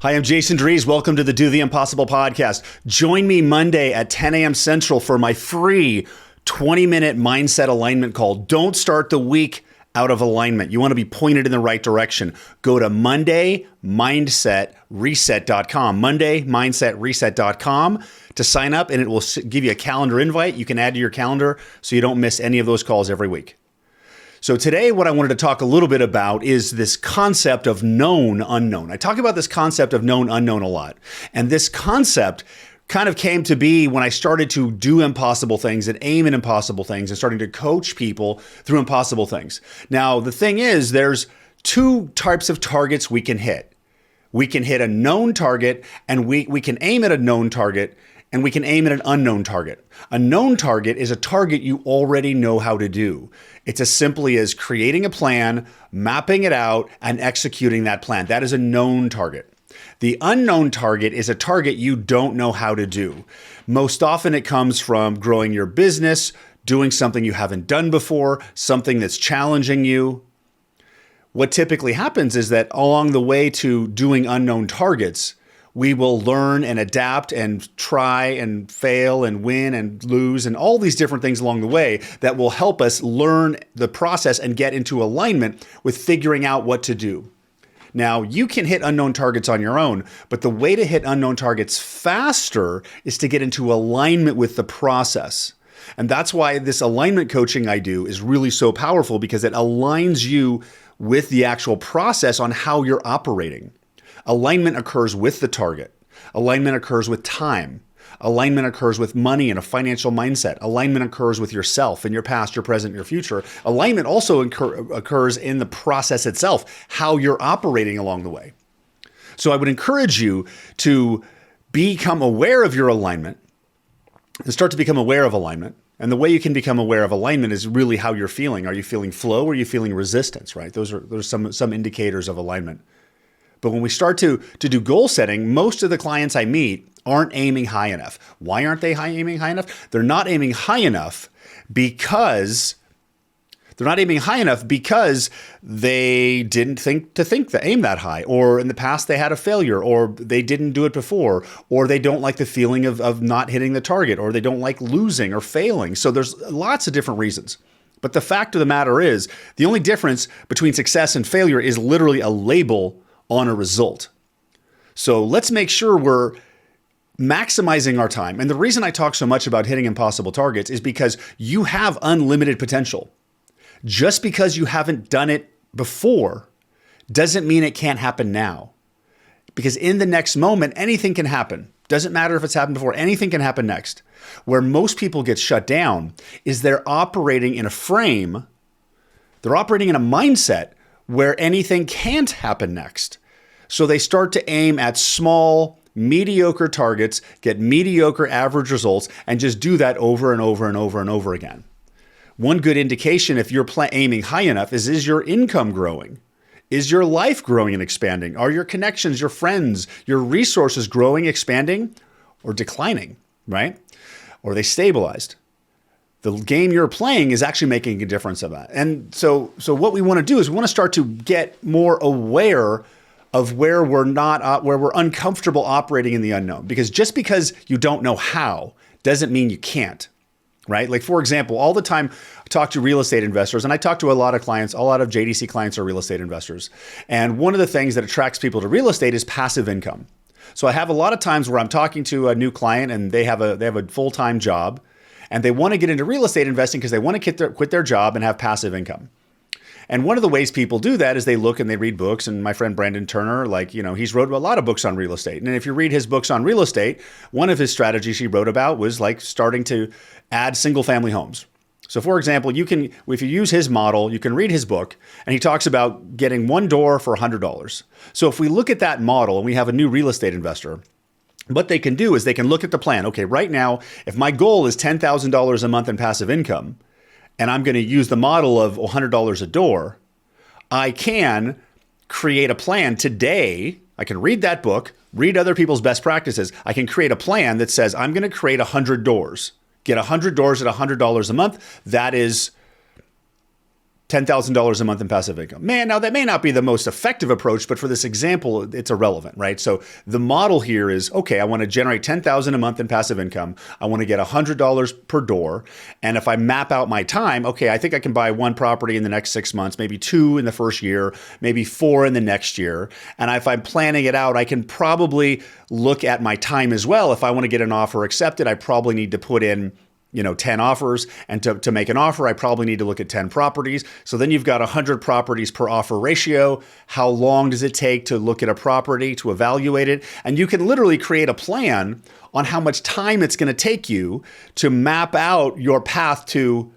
Hi, I'm Jason Drees. Welcome to the Do the Impossible podcast. Join me Monday at 10 a.m. Central for my free 20-minute mindset alignment call. Don't start the week out of alignment. You want to be pointed in the right direction. Go to mondaymindsetreset.com, mondaymindsetreset.com to sign up, and it will give you a calendar invite you can add to your calendar so you don't miss any of those calls every week. So today, what I wanted to talk a little bit about is this concept of known unknown. I talk about this concept of known unknown a lot. And this concept kind of came to be when I started to do impossible things and aim at impossible things and starting to coach people through impossible things. Now, the thing is, there's two types of targets we can hit. We can hit a known target, and we can aim at a known target, and we can aim at an unknown target. A known target is a target you already know how to do. It's as simply as creating a plan, mapping it out, and executing that plan. That is a known target. The unknown target is a target you don't know how to do. Most often it comes from growing your business, doing something you haven't done before, something that's challenging you. What typically happens is that along the way to doing unknown targets, we will learn and adapt and try and fail and win and lose and all these different things along the way that will help us learn the process and get into alignment with figuring out what to do. Now, you can hit unknown targets on your own, but the way to hit unknown targets faster is to get into alignment with the process. And that's why this alignment coaching I do is really so powerful, because it aligns you with the actual process on how you're operating. Alignment occurs with the target. Alignment occurs with time. Alignment occurs with money and a financial mindset. Alignment occurs with yourself and your past, your present, your future. Alignment also occurs in the process itself, how you're operating along the way. So I would encourage you to become aware of your alignment and start to become aware of alignment. And the way you can become aware of alignment is really how you're feeling. Are you feeling flow or are you feeling resistance, right? Those are some indicators of alignment. But when we start to do goal setting, most of the clients I meet aren't aiming high enough. Why aren't they aiming high enough? They're not aiming high enough because they didn't aim that high, or in the past they had a failure, or they didn't do it before, or they don't like the feeling of not hitting the target, or they don't like losing or failing. So there's lots of different reasons. But the fact of the matter is, the only difference between success and failure is literally a label on a result. So let's make sure we're maximizing our time. And the reason I talk so much about hitting impossible targets is because you have unlimited potential. Just because you haven't done it before doesn't mean it can't happen now. Because in the next moment, anything can happen. Doesn't matter if it's happened before, anything can happen next. Where most people get shut down is they're operating in a frame, they're operating in a mindset where anything can't happen next. So they start to aim at small, mediocre targets, get mediocre average results, and just do that over and over and over and over again. One good indication if you're aiming high enough is your income growing? Is your life growing and expanding? Are your connections, your friends, your resources growing, expanding, or declining, right? Or are they stabilized? The game you're playing is actually making a difference of that. And so what we want to do is we want to start to get more aware of where we're uncomfortable operating in the unknown. Because just because you don't know how doesn't mean you can't, right? Like, for example, all the time I talk to real estate investors, and I talk to a lot of clients, a lot of JDC clients are real estate investors. And one of the things that attracts people to real estate is passive income. So I have a lot of times where I'm talking to a new client and they have a full-time job, and they want to get into real estate investing because they want to quit their job and have passive income. And one of the ways people do that is they look and they read books. And my friend Brandon Turner, he's wrote a lot of books on real estate. And if you read his books on real estate, one of his strategies he wrote about was like starting to add single family homes. So for example, if you use his model, you can read his book, and he talks about getting one door for $100. So if we look at that model and we have a new real estate investor, what they can do is they can look at the plan. Okay, right now, if my goal is $10,000 a month in passive income, and I'm going to use the model of $100 a door, I can create a plan today. I can read that book, read other people's best practices. I can create a plan that says, I'm going to create 100 doors, get 100 doors at $100 a month. That is $10,000 a month in passive income. Man, now that may not be the most effective approach, but for this example, it's irrelevant, right? So the model here is, okay, I want to generate $10,000 a month in passive income. I want to get $100 per door. And if I map out my time, okay, I think I can buy one property in the next 6 months, maybe two in the first year, maybe four in the next year. And if I'm planning it out, I can probably look at my time as well. If I want to get an offer accepted, I probably need to put in 10 offers. And to make an offer, I probably need to look at 10 properties. So then you've got 100 properties per offer ratio. How long does it take to look at a property, to evaluate it? And you can literally create a plan on how much time it's going to take you to map out your path to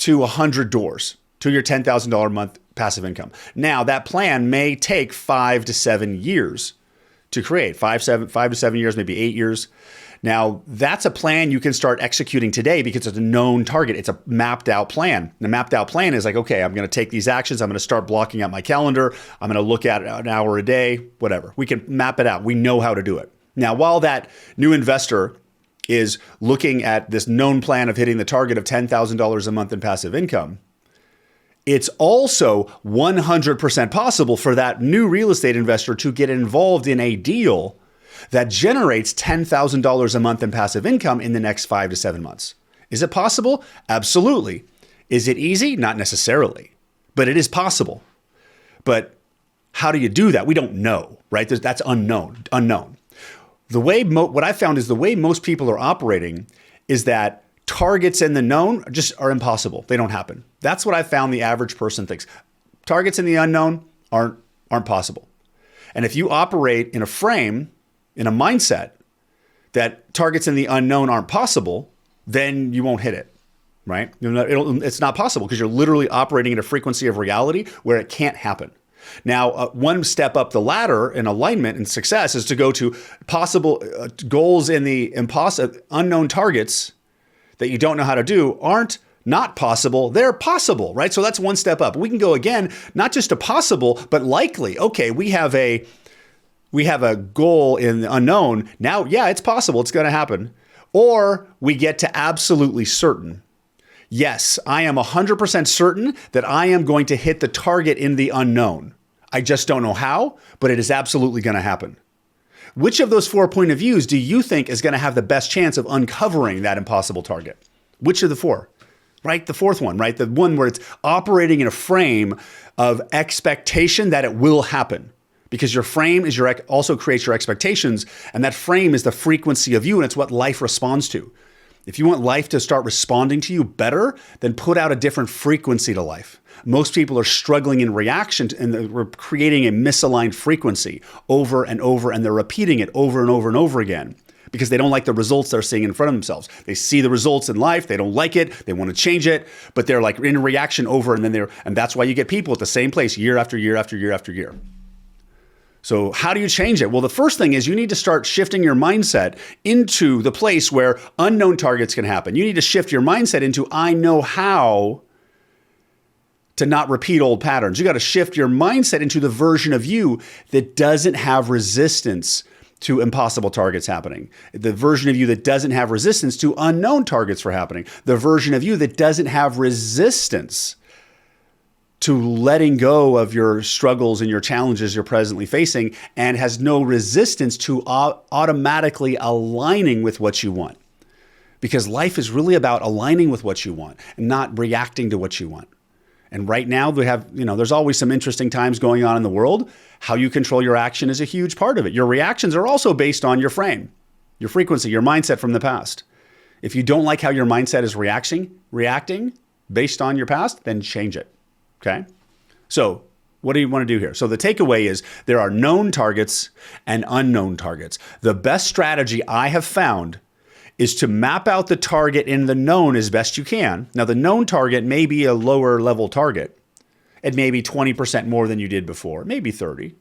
100 doors, to your $10,000 a month passive income. Now, that plan may take 5 to 7 years to create, 5 to 7 years, maybe 8 years. Now, that's a plan you can start executing today because it's a known target. It's a mapped out plan. The mapped out plan is like, okay, I'm going to take these actions. I'm going to start blocking out my calendar. I'm going to look at it an hour a day, whatever. We can map it out. We know how to do it. Now, while that new investor is looking at this known plan of hitting the target of $10,000 a month in passive income, it's also 100% possible for that new real estate investor to get involved in a deal that generates $10,000 a month in passive income in the next 5 to 7 months. Is it possible? Absolutely. Is it easy? Not necessarily, but it is possible. But how do you do that? We don't know, right? That's unknown. The way what I found is the way most people are operating is that targets in the known just are impossible. They don't happen. That's what I found the average person thinks. Targets in the unknown aren't possible. And if you operate in a frame, in a mindset that targets in the unknown aren't possible, then you won't hit it, right? It's not possible because you're literally operating at a frequency of reality where it can't happen. Now, one step up the ladder in alignment and success is to go to possible goals in the unknown targets that you don't know how to do aren't not possible, they're possible, right? So that's one step up. We can go again, not just to possible, but likely. Okay, we have a goal in the unknown. Now, yeah, it's possible. It's going to happen. Or we get to absolutely certain. Yes, I am 100% certain that I am going to hit the target in the unknown. I just don't know how, but it is absolutely going to happen. Which of those 4 point of views do you think is going to have the best chance of uncovering that impossible target? Which of the 4? Right? The fourth one, right? The one where it's operating in a frame of expectation that it will happen. Because your frame is also creates your expectations, and that frame is the frequency of you, and it's what life responds to. If you want life to start responding to you better, then put out a different frequency to life. Most people are struggling in reaction and we're creating a misaligned frequency over and over, and they're repeating it over and over and over again because they don't like the results they're seeing in front of themselves. They see the results in life, they don't like it, they want to change it, but they're like in reaction over, and that's why you get people at the same place year after year after year after year. So how do you change it? Well, the first thing is you need to start shifting your mindset into the place where unknown targets can happen. You need to shift your mindset into, I know how to not repeat old patterns. You got to shift your mindset into the version of you that doesn't have resistance to impossible targets happening. The version of you that doesn't have resistance to unknown targets for happening. The version of you that doesn't have resistance to letting go of your struggles and your challenges you're presently facing, and has no resistance to automatically aligning with what you want. Because life is really about aligning with what you want and not reacting to what you want. And right now we have, there's always some interesting times going on in the world. How you control your action is a huge part of it. Your reactions are also based on your frame, your frequency, your mindset from the past. If you don't like how your mindset is reacting based on your past, then change it. Okay. So what do you want to do here? So the takeaway is there are known targets and unknown targets. The best strategy I have found is to map out the target in the known as best you can. Now, the known target may be a lower level target. It may be 20% more than you did before, maybe 30.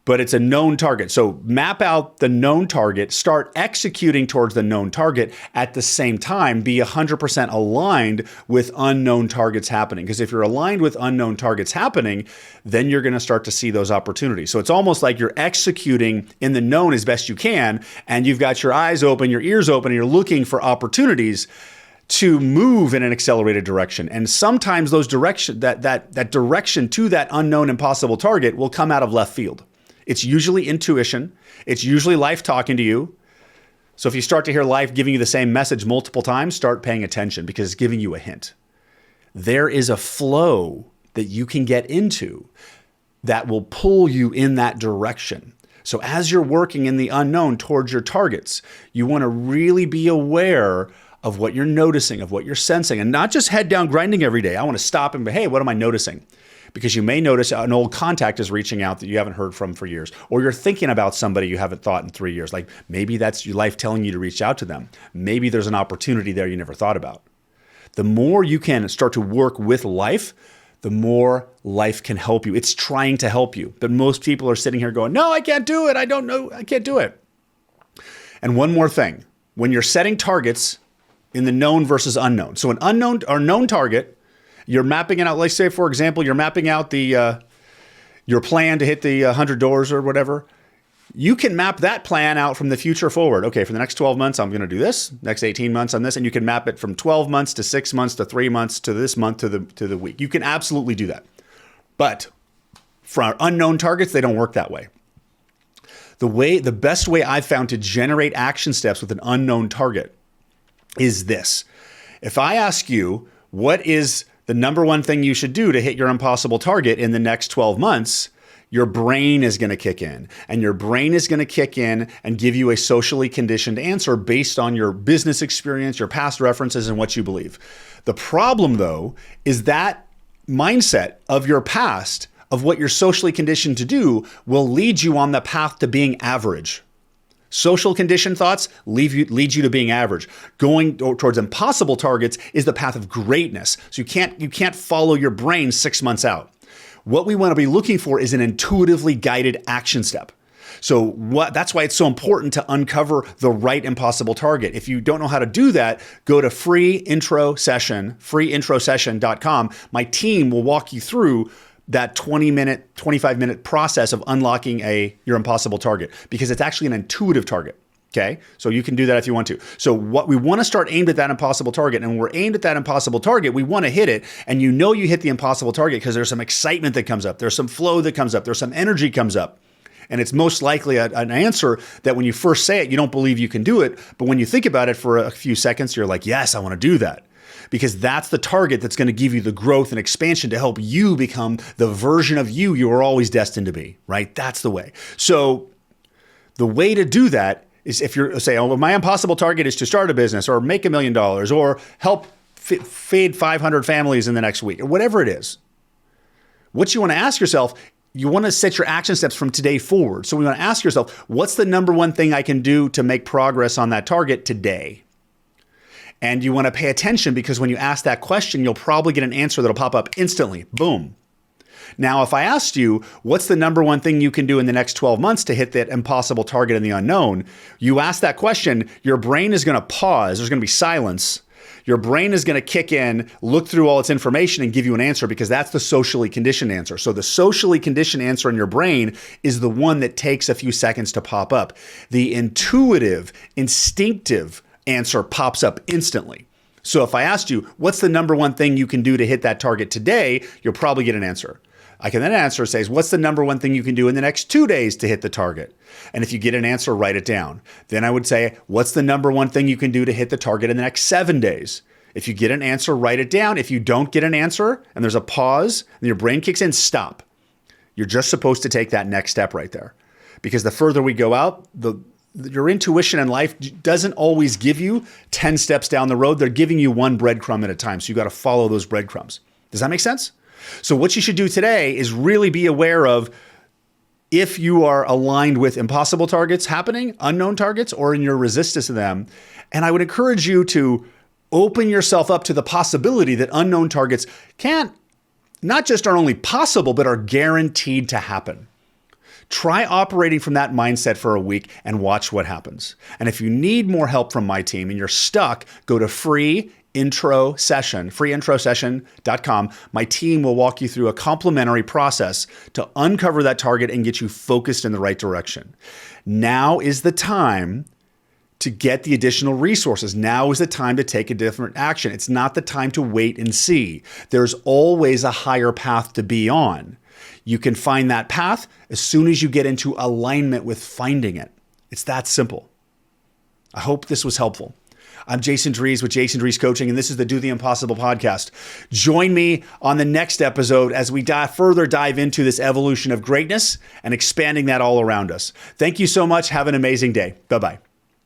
But it's a known target. So map out the known target, start executing towards the known target at the same time, be 100% aligned with unknown targets happening. Because if you're aligned with unknown targets happening, then you're going to start to see those opportunities. So it's almost like you're executing in the known as best you can, and you've got your eyes open, your ears open, and you're looking for opportunities to move in an accelerated direction. And sometimes those that direction to that unknown impossible target will come out of left field. It's usually intuition. It's usually life talking to you. So if you start to hear life giving you the same message multiple times, start paying attention because it's giving you a hint. There is a flow that you can get into that will pull you in that direction. So as you're working in the unknown towards your targets, you want to really be aware of what you're noticing, of what you're sensing, and not just head down grinding every day. I want to stop and be, hey, what am I noticing? Because you may notice an old contact is reaching out that you haven't heard from for years, or you're thinking about somebody you haven't thought in 3 years. Like maybe that's your life telling you to reach out to them. Maybe there's an opportunity there you never thought about. The more you can start to work with life, the more life can help you. It's trying to help you. But most people are sitting here going, no, I can't do it. I don't know. I can't do it. And one more thing, when you're setting targets in the known versus unknown. So an unknown or known target, you're mapping it out. Let's say, for example, you're mapping out your plan to hit the 100 doors or whatever. You can map that plan out from the future forward. Okay, for the next 12 months, I'm going to do this. Next 18 months on this. And you can map it from 12 months to 6 months to 3 months to this month to the week. You can absolutely do that. But for our unknown targets, they don't work that way. The best way I've found to generate action steps with an unknown target is this. If I ask you, what is the number one thing you should do to hit your impossible target in the next 12 months? Your brain is going to kick in, and your brain is going to kick in and give you a socially conditioned answer based on your business experience, your past references, and what you believe. The problem, though, is that mindset of your past, of what you're socially conditioned to do, will lead you on the path to being average. Social conditioned thoughts lead you to being average. Going towards impossible targets is the path of greatness. So you can't follow your brain 6 months out. What we want to be looking for is an intuitively guided action step. So that's why it's so important to uncover the right impossible target. If you don't know how to do that, go to freeintrosession.com. My team will walk you through that 25-minute process of unlocking your impossible target, because it's actually an intuitive target. Okay, so you can do that if you want to. So what we want to start aimed at that impossible target, and when we're aimed at that impossible target, we want to hit it. And you know you hit the impossible target because there's some excitement that comes up, there's some flow that comes up, there's some energy comes up. And it's most likely an answer that when you first say it, you don't believe you can do it. But when you think about it for a few seconds, you're like, yes, I want to do that. Because that's the target that's going to give you the growth and expansion to help you become the version of you were always destined to be, right? That's the way. So the way to do that is if you're saying, oh, well, my impossible target is to start a business or make $1 million or help feed 500 families in the next week or whatever it is. What you want to ask yourself, you want to set your action steps from today forward. So we want to ask yourself, what's the number one thing I can do to make progress on that target today? And you want to pay attention because when you ask that question, you'll probably get an answer that'll pop up instantly. Boom. Now, if I asked you, what's the number one thing you can do in the next 12 months to hit that impossible target in the unknown? You ask that question, your brain is going to pause. There's going to be silence. Your brain is going to kick in, look through all its information and give you an answer because that's the socially conditioned answer. So the socially conditioned answer in your brain is the one that takes a few seconds to pop up. The intuitive, instinctive answer pops up instantly. So if I asked you, what's the number one thing you can do to hit that target today? You'll probably get an answer. I can then answer says, what's the number one thing you can do in the next 2 days to hit the target? And if you get an answer, write it down. Then I would say, what's the number one thing you can do to hit the target in the next 7 days? If you get an answer, write it down. If you don't get an answer and there's a pause and your brain kicks in, stop. You're just supposed to take that next step right there. Because the further we go out, your intuition in life doesn't always give you 10 steps down the road. They're giving you one breadcrumb at a time. So you got to follow those breadcrumbs. Does that make sense? So what you should do today is really be aware of if you are aligned with impossible targets happening, unknown targets, or in your resistance to them. And I would encourage you to open yourself up to the possibility that unknown targets not just are only possible, but are guaranteed to happen. Try operating from that mindset for a week and watch what happens. And if you need more help from my team and you're stuck, go to freeintrosession.com. My team will walk you through a complimentary process to uncover that target and get you focused in the right direction. Now is the time to get the additional resources. Now is the time to take a different action. It's not the time to wait and see. There's always a higher path to be on. You can find that path as soon as you get into alignment with finding it. It's that simple. I hope this was helpful. I'm Jason Drees with Jason Drees Coaching, and this is the Do the Impossible podcast. Join me on the next episode as we further dive into this evolution of greatness and expanding that all around us. Thank you so much. Have an amazing day. Bye-bye.